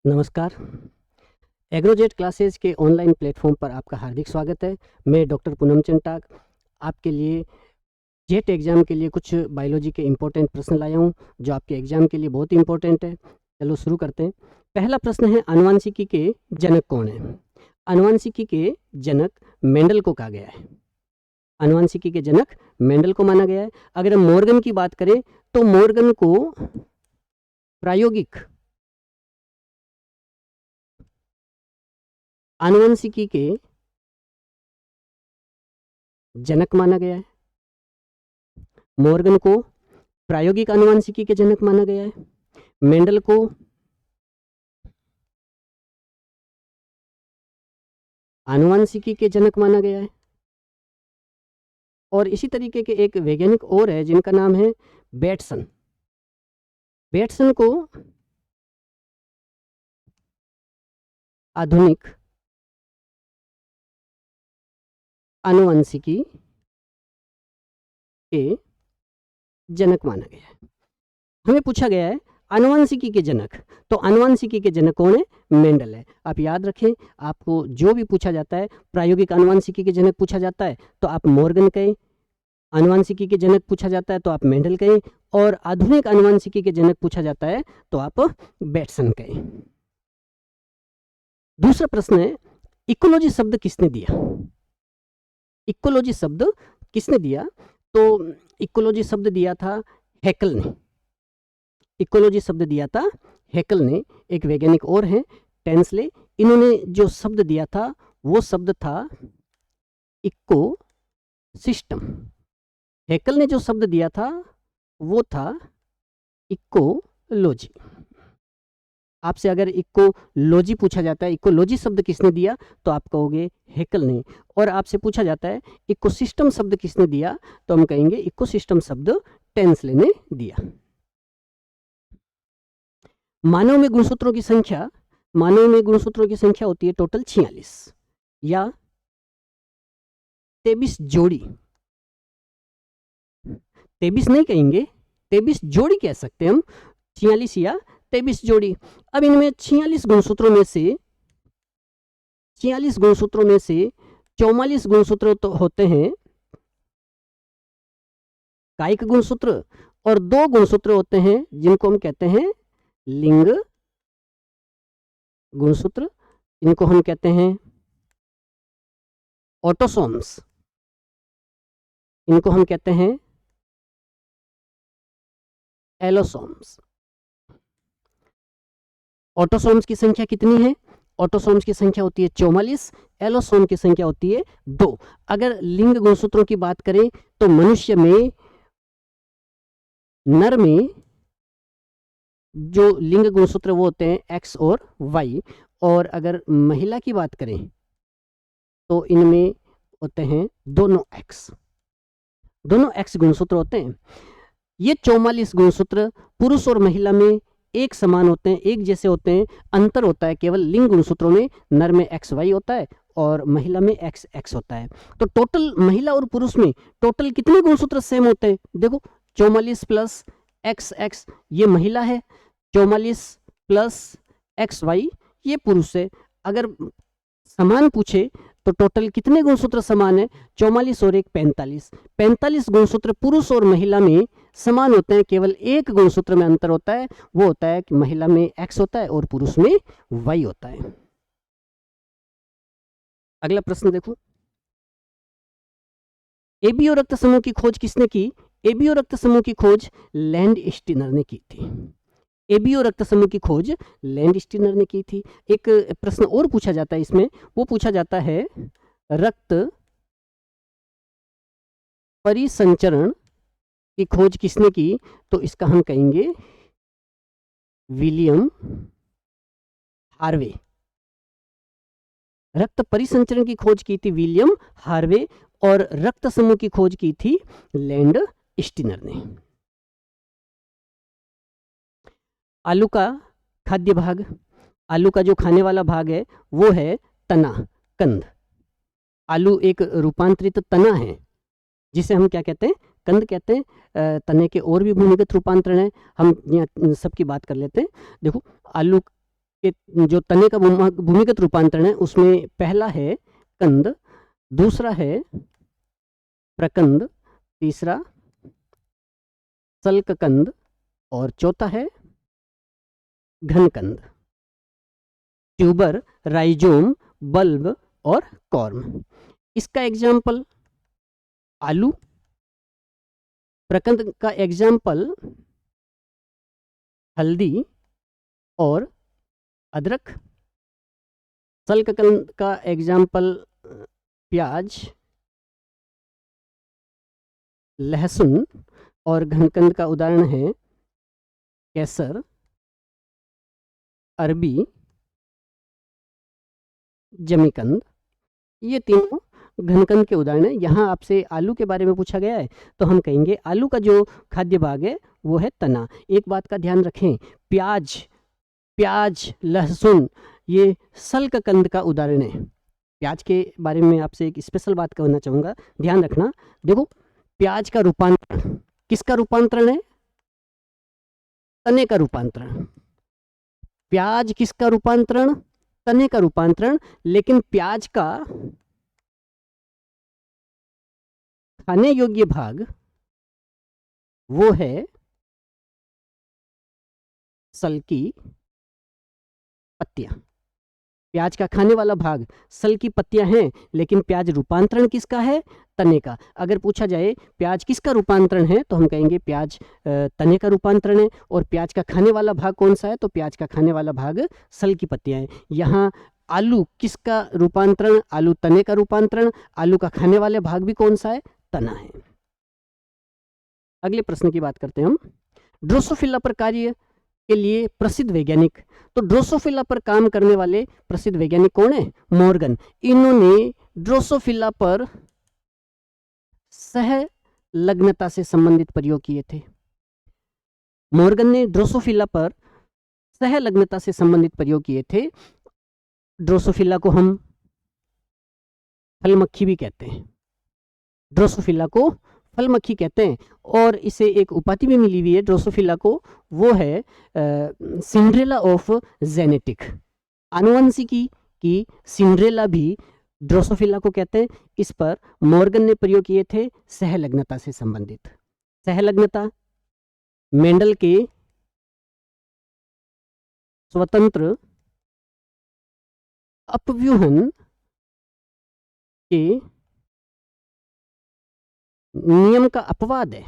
नमस्कार। एग्रोजेट क्लासेज के online platform पर आपका हार्दिक स्वागत है। मैं डॉक्टर पूनम चंटाक आपके लिए जेट एग्ज़ाम के लिए कुछ बायोलॉजी के इम्पोर्टेंट प्रश्न लाया हूँ जो आपके एग्ज़ाम के लिए बहुत इम्पोर्टेंट है। चलो शुरू करते हैं। पहला प्रश्न है, आनुवंशिकी के जनक कौन है? आनुवंशिकी के जनक मेंडल को कहा गया है। आनुवंशिकी के जनक मेंडल को माना गया है। अगर हम मॉर्गन की बात करें तो मॉर्गन को प्रायोगिक आनुवंशिकी के जनक माना गया है। मॉर्गन को प्रायोगिक आनुवंशिकी के जनक माना गया है। मेंडल को आनुवंशिकी के जनक माना गया है। और इसी तरीके के एक वैज्ञानिक और है जिनका नाम है बेटसन। बेटसन को आधुनिक आनुवंशिकी के जनक माना गया है। हमें पूछा गया है आनुवंशिकी के जनक, तो आनुवंशिकी के जनक कौन है? मेंडल है। आप याद रखें, आपको जो भी पूछा जाता है, प्रायोगिक आनुवंशिकी के जनक पूछा जाता है तो आप मॉर्गन कहें, आनुवंशिकी के जनक पूछा जाता है तो आप मेंडल कहें, और आधुनिक आनुवंशिकी के जनक पूछा जाता है तो आप बेटसन कहें। दूसरा प्रश्न है, इकोलॉजी शब्द किसने दिया? इकोलॉजी शब्द किसने दिया? तो इकोलॉजी शब्द दिया था हैकल ने। इकोलॉजी शब्द दिया था हैकल ने। एक वैज्ञानिक और हैं टेंसले, इन्होंने जो शब्द दिया था वो शब्द था इको सिस्टम। हैकल ने जो शब्द दिया था वो था इकोलॉजी। आपसे अगर इकोलॉजी पूछा जाता है, इकोलॉजी शब्द किसने दिया, तो आप कहोगे हैकल ने। और आपसे पूछा जाता है इकोसिस्टम शब्द किसने दिया, तो हम कहेंगे इकोसिस्टम शब्द टेंसले ने दिया। मानव में गुणसूत्रों की संख्या, मानव में गुणसूत्रों की संख्या होती है टोटल 46 या 23 जोड़ी। 23 नहीं कहेंगे, 23 जोड़ी कह सकते हैं हम, 46 या 23 जोड़ी। अब इनमें 46 गुणसूत्रों में से 44 गुणसूत्र तो होते हैं कायिक गुणसूत्र, और 2 गुणसूत्र होते हैं जिनको हम कहते हैं लिंग गुणसूत्र। इनको हम कहते हैं ऑटोसोम्स, इनको हम कहते हैं एलोसोम्स। ऑटोसोम्स की संख्या कितनी है? ऑटोसोम्स की संख्या होती है 44, एलोसोम की संख्या होती है 2। अगर लिंग गुणसूत्रों की बात करें तो मनुष्य में, नर में जो लिंग गुणसूत्र वो होते हैं एक्स और वाई, और अगर महिला की बात करें तो इनमें होते हैं दोनों एक्स गुणसूत्र होते हैं। ये 44 गुणसूत्र पुरुष और महिला में एक समान होते हैं, एक जैसे होते हैं। अंतर होता है केवल लिंग गुणसूत्रों में, नर में एक्स वाई होता है और महिला में एक्स एक्स होता है। तो टोटल महिला और पुरुष में टोटल कितने गुणसूत्र सेम होते हैं? देखो, 44 प्लस एक्स एक्स ये महिला है, 44 प्लस एक्स वाई ये पुरुष है। अगर समान पूछे तो टोटल कितने गुणसूत्र समान है? 44 और 1 45। 45 गुणसूत्र पुरुष और महिला में समान होते हैं, केवल एक गुणसूत्र में अंतर होता है, वो होता है कि महिला में एक्स होता है और पुरुष में वाई होता है। अगला प्रश्न देखो, एबीओ रक्त समूह की खोज किसने की? एबीओ रक्त समूह की खोज लैंडस्टीनर ने की थी। एबीओ रक्त समूह की खोज लैंडस्टीनर ने की थी। एक प्रश्न और पूछा जाता है इसमें, वो पूछा जाता है रक्त परिसंचरण की खोज किसने की? तो इसका हम कहेंगे विलियम हार्वे। रक्त परिसंचरण की खोज की थी विलियम हार्वे, और रक्त समूह की खोज की थी लैंडस्टीनर ने। आलू का खाद्य भाग, आलू का जो खाने वाला भाग है वो है तना, कंद। आलू एक रूपांतरित तना है जिसे हम क्या कहते हैं? कंद कहते हैं। तने के और भी भूमिगत रूपांतरण है, हम यहाँ सबकी बात कर लेते हैं। देखो, आलू के जो तने का भूमिगत रूपांतरण है उसमें पहला है कंद, दूसरा है प्रकंद, तीसरा सल्ककंद और चौथा है घनकंद। ट्यूबर, राइजोम, बल्ब और कॉर्म। इसका एग्जाम्पल आलू, प्रकंद का एग्जाम्पल हल्दी और अदरक, सल्ककंद का एग्जाम्पल प्याज, लहसुन और घनकंद का उदाहरण है केसर, अरबी, जमीकंद। ये तीनों घनकंद के उदाहरण है। यहाँ आपसे आलू के बारे में पूछा गया है तो हम कहेंगे आलू का जो खाद्य भाग है वो है तना। एक बात का ध्यान रखें, प्याज, लहसुन ये सल्ककंद का उदाहरण है। प्याज के बारे में आपसे एक स्पेशल बात कहना चाहूँगा, ध्यान रखना। देखो, प्याज का रूपांतरण किसका रूपांतरण है? तने का रूपांतरण। प्याज किसका रूपांतरण? तने का रूपांतरण। लेकिन प्याज का खाने योग्य भाग वो है सल की पत्तियां। प्याज का खाने वाला भाग सल की पत्तियां हैं, लेकिन प्याज रूपांतरण किसका है? तने का। अगर पूछा जाए प्याज किसका रूपांतरण है तो हम कहेंगे प्याज तने का रूपांतरण है। और प्याज का खाने वाला भाग कौन सा है? तो प्याज का खाने वाला भाग सल की पत्तियां हैं। यहाँ आलू किसका रूपांतरण? आलू तने का रूपांतरण। आलू का खाने वाले भाग भी कौन सा है? तना है। अगले प्रश्न की बात करते हैं हम। ड्रोसोफिला पर कार्य के लिए प्रसिद्ध वैज्ञानिक। तो ड्रोसोफिला पर काम करने वाले प्रसिद्ध वैज्ञानिक कौन है? मॉर्गन। इन्होंने ड्रोसोफिला पर सहलग्नता से संबंधित प्रयोग किए थे। मॉर्गन ने ड्रोसोफिला पर सहलग्नता से संबंधित प्रयोग किए थे। ड्रोसोफिला को हम फल मक्खी भी कहते हैं। ड्रोसोफिला को फल मक्खी कहते हैं और इसे एक उपाधि भी मिली हुई है ड्रोसोफिला को, वो है सिंड्रेला ऑफ जेनेटिक। आनुवंशिकी की सिंड्रेला भी ड्रोसोफिला को कहते हैं। इस पर मॉर्गन ने प्रयोग किए थे सहलग्नता से संबंधित। सहलग्नता मेंडल के स्वतंत्र अपव्यूहन के नियम का अपवाद है।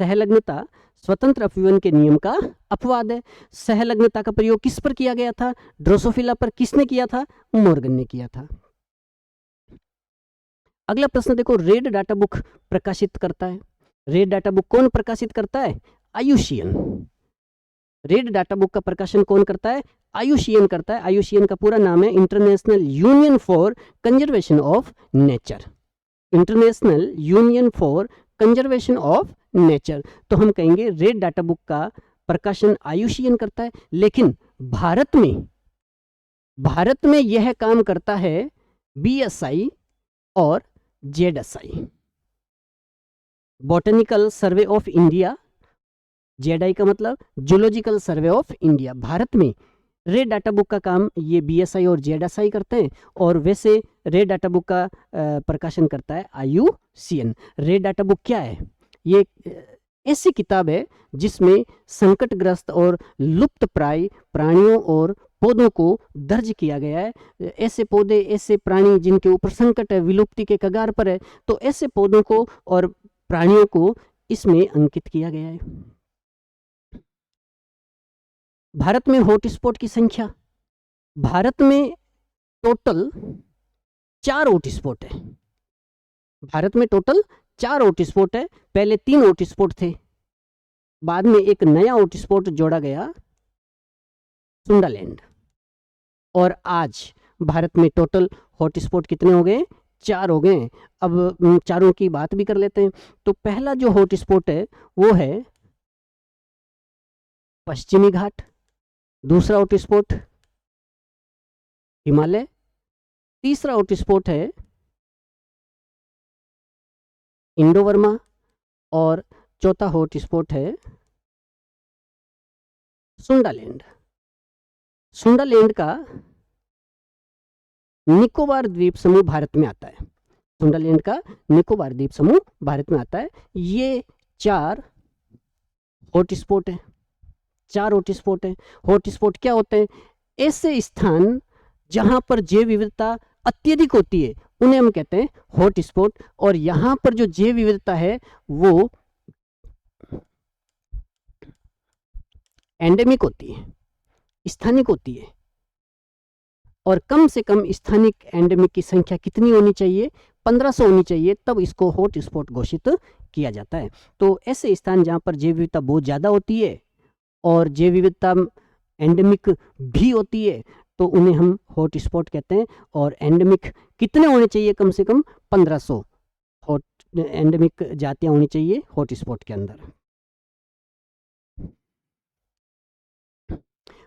सहलग्नता स्वतंत्र अपव्यूहन के नियम का अपवाद है। सहलग्नता का प्रयोग किस पर किया गया था? ड्रोसोफिला पर। किसने किया था? मॉर्गन ने किया था। अगला प्रश्न देखो, रेड डाटा बुक प्रकाशित करता है। रेड डाटा बुक कौन प्रकाशित करता है? आयुषियन। रेड डाटा बुक का प्रकाशन कौन करता है? आयुषियन करता है। आयुषियन का पूरा नाम है international union for conservation of nature. International union for conservation of nature. तो हम कहेंगे रेड डाटा बुक का प्रकाशन आयुषियन करता है। लेकिन भारत में यह काम करता है BSI और ZSI, botanical survey of India. ZI का मतलब zoological survey of India. Bharat में रेड डाटा बुक का काम ये BSI और ZSI करते हैं, और वैसे रेड डाटा बुक का प्रकाशन करता है आयुषियन। रेड डाटा बुक क्या है? ये ऐसी किताब है जिसमें संकटग्रस्त और लुप्त प्राय प्राणियों और पौधों को दर्ज किया गया है। ऐसे पौधे, ऐसे प्राणी जिनके ऊपर संकट है, विलुप्ति के कगार पर है, तो ऐसे पौधों को और प्राणियों को इसमें अंकित किया गया है। भारत में हॉटस्पॉट की संख्या, भारत में टोटल 4 हॉटस्पॉट है। भारत में टोटल 4 हॉटस्पॉट है। पहले 3 हॉटस्पॉट थे, बाद में एक नया हॉटस्पॉट जोड़ा गया, सुंडालैंड। और आज भारत में टोटल हॉटस्पॉट कितने हो गए? 4 हो गए। अब चारों की बात भी कर लेते हैं। तो पहला जो हॉटस्पॉट है वो है पश्चिमी घाट, दूसरा हॉटस्पॉट हिमालय, तीसरा हॉटस्पॉट है इंडो वर्मा, और चौथा हॉटस्पॉट है सुंडालैंड। सुंडालैंड का निकोबार द्वीप समूह भारत में आता है। सुंडालैंड का निकोबार द्वीप समूह भारत में आता है। ये 4 हॉटस्पॉट है। 4 हॉटस्पॉट है। हॉटस्पॉट क्या होते हैं? ऐसे स्थान जहां पर जैव विविधता अत्यधिक होती है उन्हें हम कहते हैं हॉटस्पॉट। और यहां पर जो जैव विविधता है वो एंडेमिक होती है, स्थानिक होती है। और कम से कम स्थानिक एंडेमिक की संख्या कितनी होनी चाहिए? 1500 होनी चाहिए, तब इसको हॉटस्पॉट घोषित किया जाता है। तो ऐसे स्थान जहां पर जैव विविधता बहुत ज़्यादा होती है और जैव विविधता एंडेमिक भी होती है तो उन्हें हम हॉटस्पॉट कहते हैं। और एंडेमिक कितने होने चाहिए? कम से कम 1500 हॉट एंडेमिक जातियां होनी चाहिए हॉटस्पॉट के अंदर।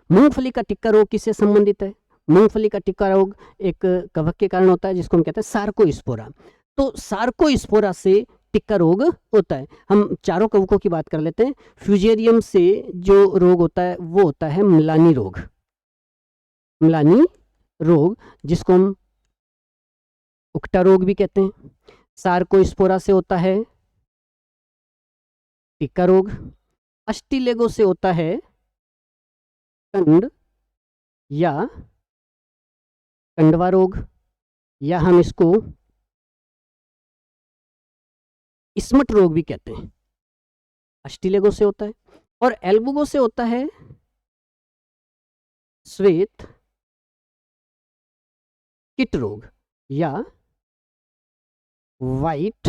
मूंगफली का टिक्का रोग किससे संबंधित है? मूंगफली का टिक्का रोग एक कवक के कारण होता है जिसको हम कहते हैं सार्कोस्पोरा। तो सार्कोस्पोरा से टिक्का रोग होता है। हम चारों कवकों की बात कर लेते हैं। फ्यूजेरियम से जो रोग होता है वो होता है म्लानी रोग। म्लानी रोग जिसको हम उकटा रोग भी कहते हैं। सार्कोस्पोरा से होता है टिक्का रोग। अस्टिलेगो से होता है कंड या कंडवा रोग, या हम इसको स्मट रोग भी कहते हैं। अस्टिलेगो से होता है। और एल्बुगो से होता है श्वेत किट रोग या वाइट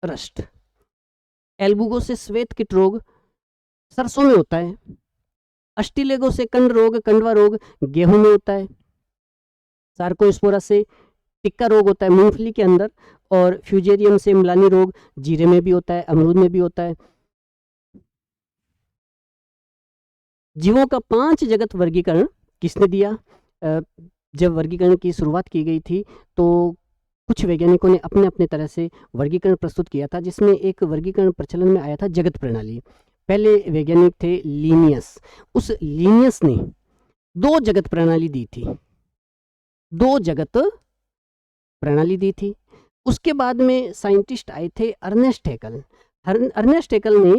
रस्ट। एल्बुगो से श्वेत किट रोग सरसों में होता है। अस्टिलेगो से कंड रोग, कंडवा रोग गेहूं में होता है। सार्कोस्पोरा से टिक्का रोग होता है मूंगफली के अंदर। और फ्यूजेरियम से म्लानी रोग जीरे में भी होता है, अमरूद में भी होता है। जीवों का 5 जगत वर्गीकरण किसने दिया? जब वर्गीकरण की शुरुआत की गई थी तो कुछ वैज्ञानिकों ने अपने अपने तरह से वर्गीकरण प्रस्तुत किया था, जिसमें एक वर्गीकरण प्रचलन में आया था जगत प्रणाली। पहले वैज्ञानिक थे लीनियस। उस लीनियस ने 2 जगत प्रणाली दी थी। 2 जगत प्रणाली दी थी। उसके बाद में साइंटिस्ट आए थे अर्नेस्ट हैकल। अर्नेस्ट हैकल ने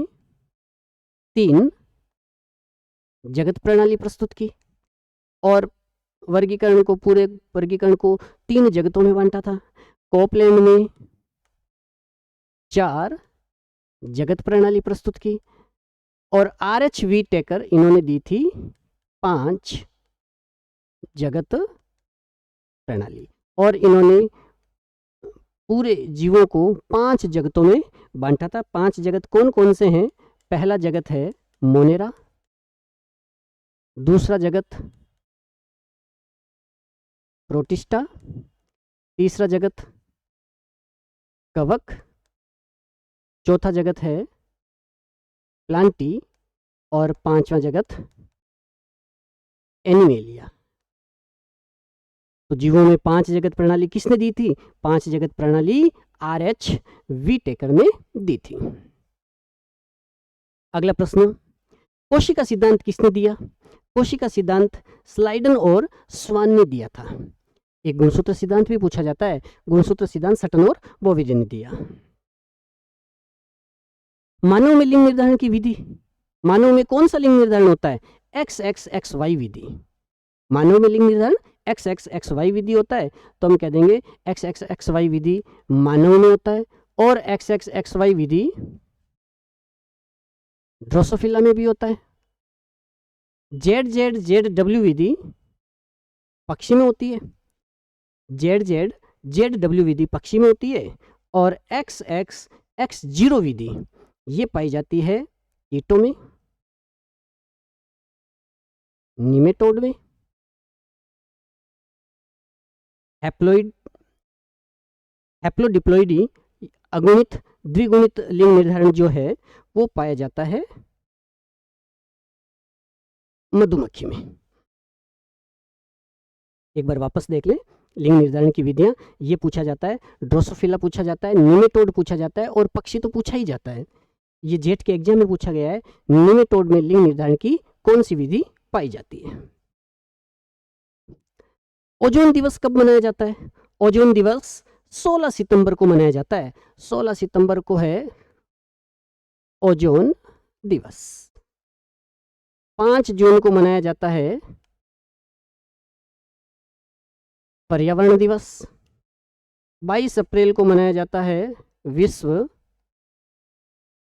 3 जगत प्रणाली प्रस्तुत की और पूरे वर्गीकरण को 3 जगतों में बांटा था। कोपलैंड ने 4 जगत प्रणाली प्रस्तुत की और RH व्हीटेकर इन्होंने दी थी 5 जगत प्रणाली। और इन्होंने पूरे जीवों को 5 जगतों में बांटा था। 5 जगत कौन कौन से हैं? पहला जगत है मोनेरा, दूसरा जगत प्रोटिस्टा, तीसरा जगत कवक, चौथा जगत है प्लांटी और 5वां जगत एनिमेलिया। तो जीवों में 5 जगत प्रणाली किसने दी थी? 5 जगत प्रणाली RH व्हीटेकर ने दी थी। अगला प्रश्न, कोशिका सिद्धांत किसने दिया? कोशिका सिद्धांत स्लाइडन और स्वान ने दिया था। एक गुणसूत्र सिद्धांत भी पूछा जाता है। गुणसूत्र सिद्धांत सटन और बोवेजे ने दिया। मानव में लिंग निर्धारण की विधि, मानव में कौन सा लिंग निर्धारण होता है? XXXY विधि। मानव में लिंग निर्धारण XXXY विधि होता है। तो हम कह देंगे XXXY विधि मानव में होता है और XXXY विधि ड्रोसोफिला में भी होता है। ZZZW विधि पक्षी में होती है। ZZZW विधि पक्षी में होती है। और XXX0 विधि ये पाई जाती है कीटों में, निमेटोड में, हैप्लोडिप्लॉइडी अगुणित द्विगुणित लिंग निर्धारण जो है वो पाया जाता है मधुमक्खी में। एक बार वापस देख लें लिंग निर्धारण की विधियां। ये पूछा जाता है, ड्रोसोफिला पूछा जाता है, निमेटोड पूछा जाता है और पक्षी तो पूछा ही जाता है। ये जेट के एग्जाम में पूछा गया है, निमेटोड में लिंग निर्धारण की कौन सी विधि पाई जाती है। ओजोन दिवस कब मनाया जाता है? ओजोन दिवस 16 सितंबर को मनाया जाता है। 16 सितंबर को है ओजोन दिवस। 5 जून को मनाया जाता है पर्यावरण दिवस। 22 अप्रैल को मनाया जाता है विश्व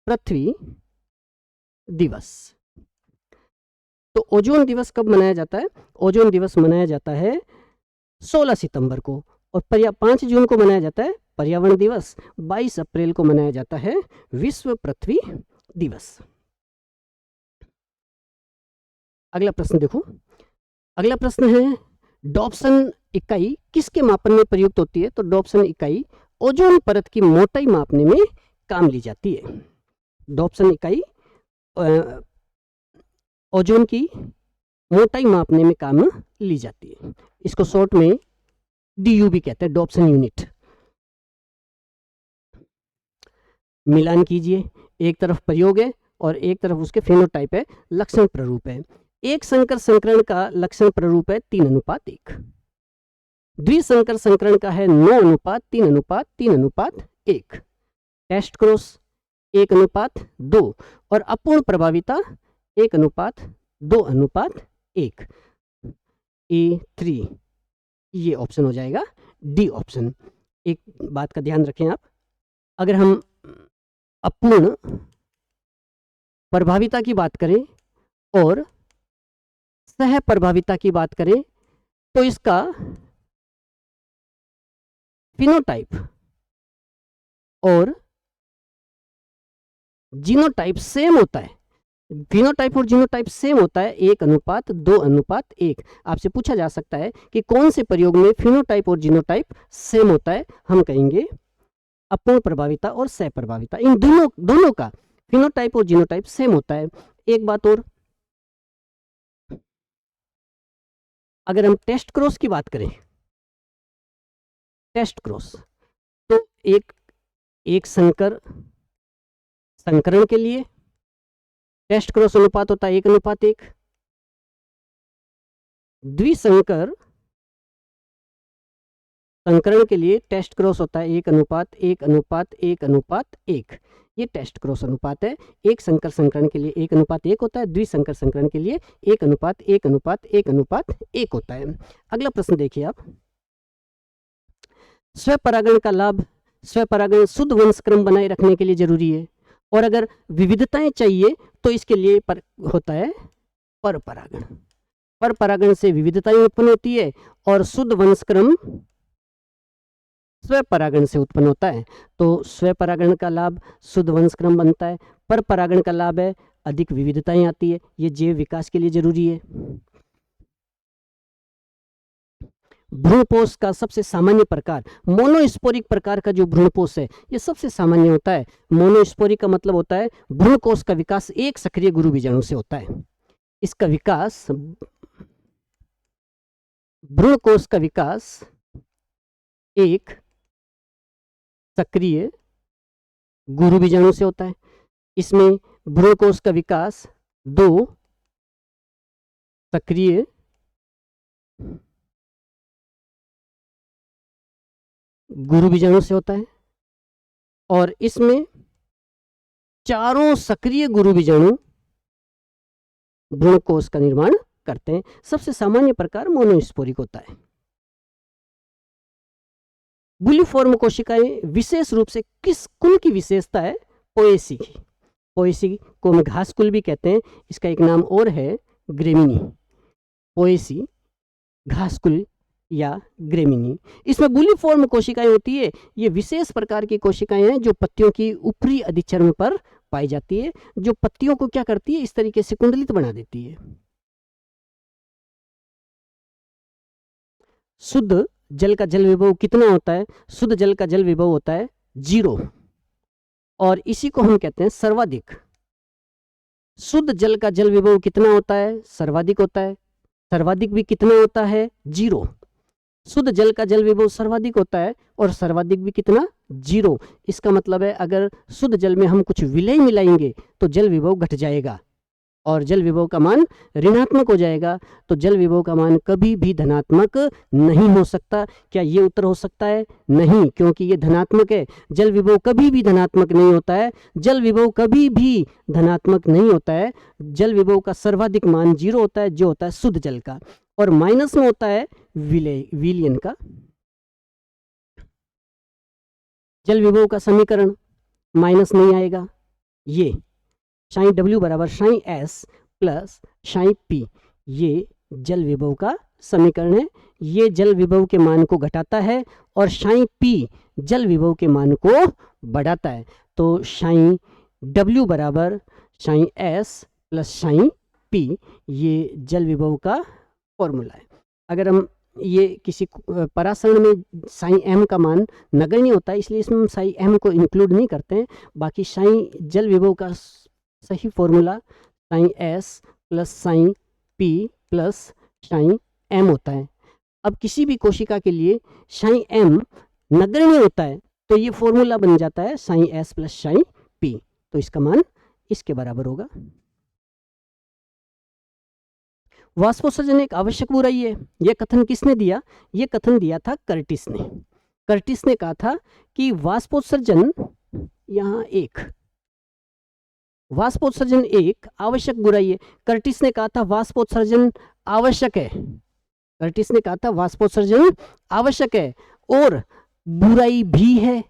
पृथ्वी दिवस। तो ओजोन दिवस कब मनाया जाता है? ओजोन दिवस मनाया जाता है 16 सितंबर को, और 5 जून को मनाया जाता है पर्यावरण दिवस। 22 अप्रैल को मनाया जाता है विश्व पृथ्वी दिवस। अगला प्रश्न देखो। अगला प्रश्न है, डॉप्सन इकाई किसके मापन में प्रयुक्त होती है? तो डॉप्सन इकाई ओजोन परत की मोटाई मापने में काम ली जाती है। डॉप्सन इकाई ओजोन की मोटाई मापने में काम ली जाती है। इसको शॉर्ट में डीयू भी कहते हैं, डॉप्सन यूनिट। मिलान कीजिए, एक तरफ प्रयोग है और एक तरफ उसके फेनोटाइप है, लक्षण प्ररूप है। एक संकर संकरण का लक्षण प्ररूप है 3:1। द्विसंकर संकरण का है 9:3:3:1। टेस्ट क्रॉस 1:2 और अपूर्ण प्रभाविता 1:2:1। A3 ये ऑप्शन हो जाएगा, डी ऑप्शन। एक बात का ध्यान रखें आप, अगर हम अपूर्ण प्रभाविता की बात करें और सह प्रभाविता की बात करें तो इसका फिनोटाइप और जीनोटाइप सेम होता है। फिनोटाइप और जीनोटाइप सेम होता है, 1:2:1। आपसे पूछा जा सकता है कि कौन से प्रयोग में फिनोटाइप और जीनोटाइप सेम होता है? हम कहेंगे अपूर्ण प्रभाविता और सह प्रभाविता, इन दोनों का फिनोटाइप और जीनोटाइप सेम होता है। एक बात और, अगर हम टेस्ट क्रॉस की बात करें, टेस्ट क्रॉस तो एक संकरण के लिए टेस्ट क्रॉस अनुपात होता है 1:1। द्विसंकर संकरण के लिए टेस्ट क्रॉस होता है 1:1:1:1। ये टेस्ट क्रॉस अनुपात है। एक संकर संकरण के लिए 1:1 होता है, द्विसंकर संकरण के लिए 1:1:1:1 होता है। अगला प्रश्न देखिए आप, स्वपरागण का लाभ। स्वपरागण शुद्ध वंशक्रम बनाए रखने के लिए जरूरी है, और अगर विविधताएं चाहिए तो इसके लिए होता है परपरागण। परपरागण से विविधताएं उत्पन्न होती है और शुद्ध वंशक्रम स्वपरागण से उत्पन्न होता है। तो स्वपरागण का लाभ शुद्ध वंशक्रम बनता है, परपरागण का लाभ है अधिक विविधताएं आती है। ये जैव विकास के लिए जरूरी है। भ्रूणपोष का सबसे सामान्य प्रकार, मोनोस्पोरिक प्रकार का जो भ्रूणपोष है ये सबसे सामान्य होता है। मोनोस्पोरिक का मतलब होता है भ्रूणकोष का विकास एक सक्रिय गुरु बीजाणु से होता है। इसका विकास, भ्रूणकोष का विकास एक सक्रिय गुरु बीजाणु से होता है। इसमें भ्रूणकोष का विकास 2 सक्रिय गुरु बीजाणु से होता है, और इसमें 4 सक्रिय गुरु बीजाणु भ्रूणकोष का निर्माण करते हैं। सबसे सामान्य प्रकार मोनोस्पोरिक होता है। बुलिफॉर्म कोशिकाएं विशेष रूप से किस कुल की विशेषता है? पोएसी की। पोएसी को हम घास कुल भी कहते हैं, इसका एक नाम और है ग्रेमिनी। पोएसी घास कुल या ग्रेमिनी। इसमें बुलिफॉर्म कोशिकाएं होती है। ये विशेष प्रकार की कोशिकाएं हैं जो पत्तियों की ऊपरी अधिचर्म पर पाई जाती है, जो पत्तियों को क्या करती है, इस तरीके से कुंडलित बना देती है। शुद्ध जल का जल विभव कितना होता है? शुद्ध जल का जल विभव होता है 0, और इसी को हम कहते हैं सर्वाधिक। शुद्ध जल का जल विभव कितना होता है? सर्वाधिक होता है। सर्वाधिक भी कितना होता है? 0। शुद्ध जल का जल विभव सर्वाधिक होता है, और सर्वाधिक भी कितना, 0। इसका मतलब है अगर शुद्ध जल में हम कुछ विलय मिलाएंगे तो जल विभव घट जाएगा और जल विभव का मान ऋणात्मक हो जाएगा। तो जल विभव का मान कभी भी धनात्मक नहीं हो सकता। क्या ये उत्तर हो सकता है? नहीं, क्योंकि ये धनात्मक है। जल विभव कभी भी धनात्मक नहीं होता है। जल विभव कभी भी धनात्मक नहीं होता है। जल विभव का सर्वाधिक मान 0 होता है, जो होता है शुद्ध जल का, और माइनस में होता है विलयन का। जल विभव का समीकरण माइनस नहीं आएगा। ये साइन W बराबर sine S plus sine P, ये जल विभव का समीकरण है। ये जल विभव के मान को घटाता है और साइन P जल विभव के मान को बढ़ाता है। तो साइन W बराबर sine S plus sine P, ये जल विभव का फॉर्मूला है। अगर हम ये किसी परासरण में साइन m का मान नगण्य होता है, इसलिए इसमें हम साइन m को इंक्लूड नहीं करते हैं। बाकी साइन जल विभव का सही formula sine S plus sine P plus sign m होता है। अब किसी भी कोशिका के लिए साइन m नगण्य होता है तो ये फॉर्मूला बन जाता है sine S plus sine P, तो इसका मान इसके बराबर होगा। वाष्पोत्सर्जन एक आवश्यक बुराई है, यह कथन किसने दिया? यह कथन दिया था कर्टिस ने। कर्टिस ने कहा था कि वाष्पोत्सर्जन वाष्पोत्सर्जन एक आवश्यक बुराई है। कर्टिस ने कहा था वाष्पोत्सर्जन आवश्यक है। कर्टिस ने कहा था वाष्पोत्सर्जन आवश्यक है और बुराई भी है।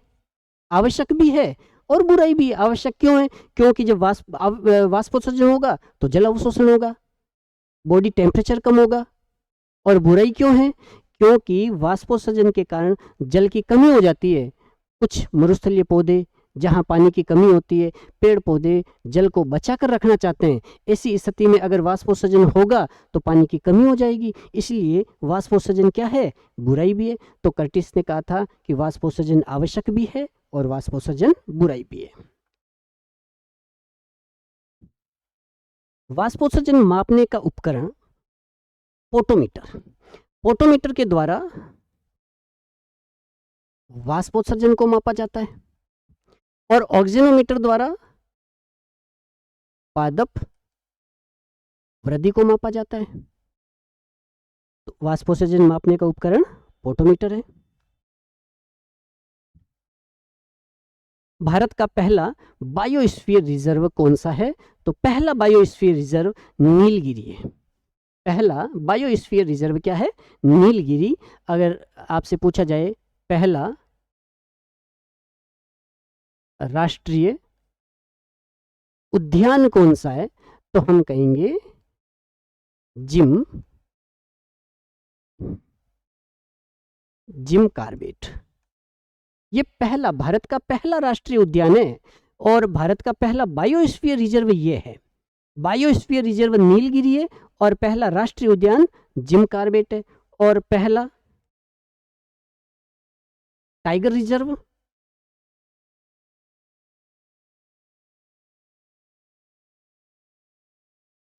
आवश्यक भी है और बुराई भी। आवश्यक क्यों है? क्योंकि जब वाष्पोत्सर्जन होगा तो जल अवशोषण होगा, बॉडी टेम्परेचर कम होगा। और बुराई क्यों है? क्योंकि वाष्पोत्सर्जन के कारण जल की कमी हो जाती है। कुछ मरुस्थलीय पौधे जहां पानी की कमी होती है, पेड़ पौधे जल को बचा कर रखना चाहते हैं। ऐसी स्थिति में अगर वाष्पोत्सर्जन होगा तो पानी की कमी हो जाएगी, इसलिए वाष्पोत्सर्जन क्या है? बुराई भी है। तो कर्टिस ने कहा था कि वाष्पोत्सर्जन आवश्यक भी है और वाष्पोत्सर्जन बुराई भी है। वाष्पोत्सर्जन मापने का उपकरण पोटोमीटर। पोटोमीटर के द्वारा वाष्पोत्सर्जन को मापा जाता है और ऑक्सीजनोमीटर द्वारा पादप वृद्धि को मापा जाता है। तो वाष्पोत्सर्जन मापने का उपकरण पोटोमीटर है। भारत का पहला बायोस्फीयर रिजर्व कौन सा है? तो पहला बायोस्फीयर रिजर्व नीलगिरी है। पहला बायोस्फीयर रिजर्व क्या है? नीलगिरी। अगर आपसे पूछा जाए पहला राष्ट्रीय उद्यान कौन सा है, तो हम कहेंगे जिम कॉर्बेट। ये पहला, भारत का पहला राष्ट्रीय उद्यान है और भारत का पहला बायोस्फीयर रिजर्व ये है। बायोस्फीयर रिजर्व नीलगिरी है और पहला राष्ट्रीय उद्यान जिम कॉर्बेट है। और पहला टाइगर रिजर्व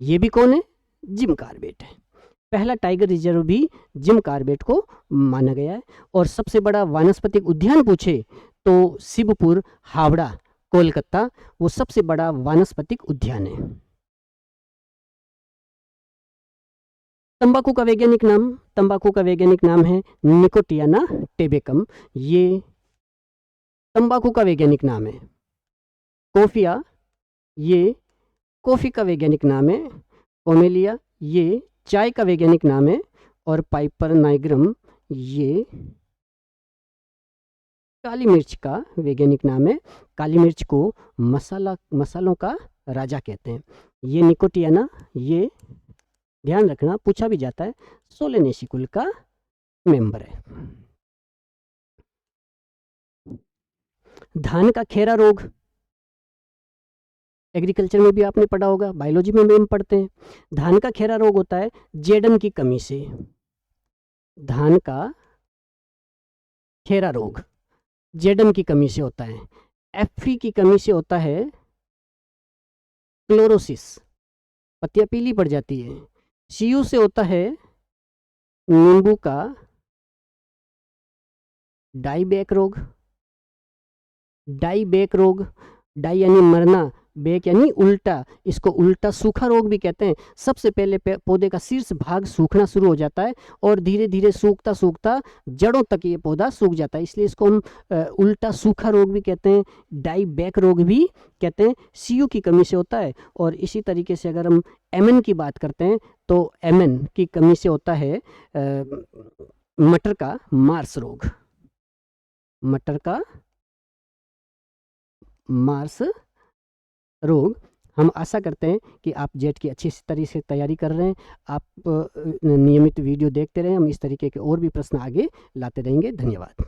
ये भी कौन है? जिम कॉर्बेट है। पहला टाइगर रिजर्व भी जिम कॉर्बेट को माना गया है। और सबसे बड़ा वानस्पतिक उद्यान पूछे तो शिवपुर, हावड़ा, कोलकाता, वो सबसे बड़ा वानस्पतिक उद्यान है। तंबाकू का वैज्ञानिक नाम? तंबाकू का वैज्ञानिक नाम है निकोटियाना टेबेकम। ये तंबाकू का वैज्ञानिक नाम है। कॉफिया, ये कॉफी का वैज्ञानिक नाम है। पोमेलिया, ये चाय का वैज्ञानिक नाम है। और पाइपर नाइग्रम, ये काली मिर्च का वैज्ञानिक नाम है। काली मिर्च को मसालों का राजा कहते हैं। ये निकोटियाना, ये ध्यान रखना पूछा भी जाता है, सोलेनेसी कुल का मेंबर है। धान का खेरा रोग एग्रीकल्चर में भी आपने पढ़ा होगा, बायोलॉजी में भी हम पढ़ते हैं। धान का खेरा रोग होता है जेडन की कमी से। धान का खेरा रोग जेडन की कमी से होता है। एफी की कमी से होता है क्लोरोसिस, पत्तियां पीली पड़ जाती है। सीयू से होता है नींबू का डाईबैक रोग, डाईबैक रोग, डाई यानी मरना, बैक यानी उल्टा, इसको उल्टा सूखा रोग भी कहते हैं। सबसे पहले पौधे का शीर्ष भाग सूखना शुरू हो जाता है और धीरे धीरे सूखता सूखता जड़ों तक ये पौधा सूख जाता है, इसलिए इसको हम उल्टा सूखा रोग भी कहते हैं, डाई बैक रोग भी कहते हैं। सीयू की कमी से होता है। और इसी तरीके से अगर हम एमएन की बात करते हैं तो एमएन की कमी से होता है मटर का मार्स रोग, मटर का मार्स रोग। हम आशा करते हैं कि आप जेट की अच्छी तरीके से तैयारी कर रहे हैं। आप नियमित वीडियो देखते रहें, हम इस तरीके के और भी प्रश्न आगे लाते रहेंगे। धन्यवाद।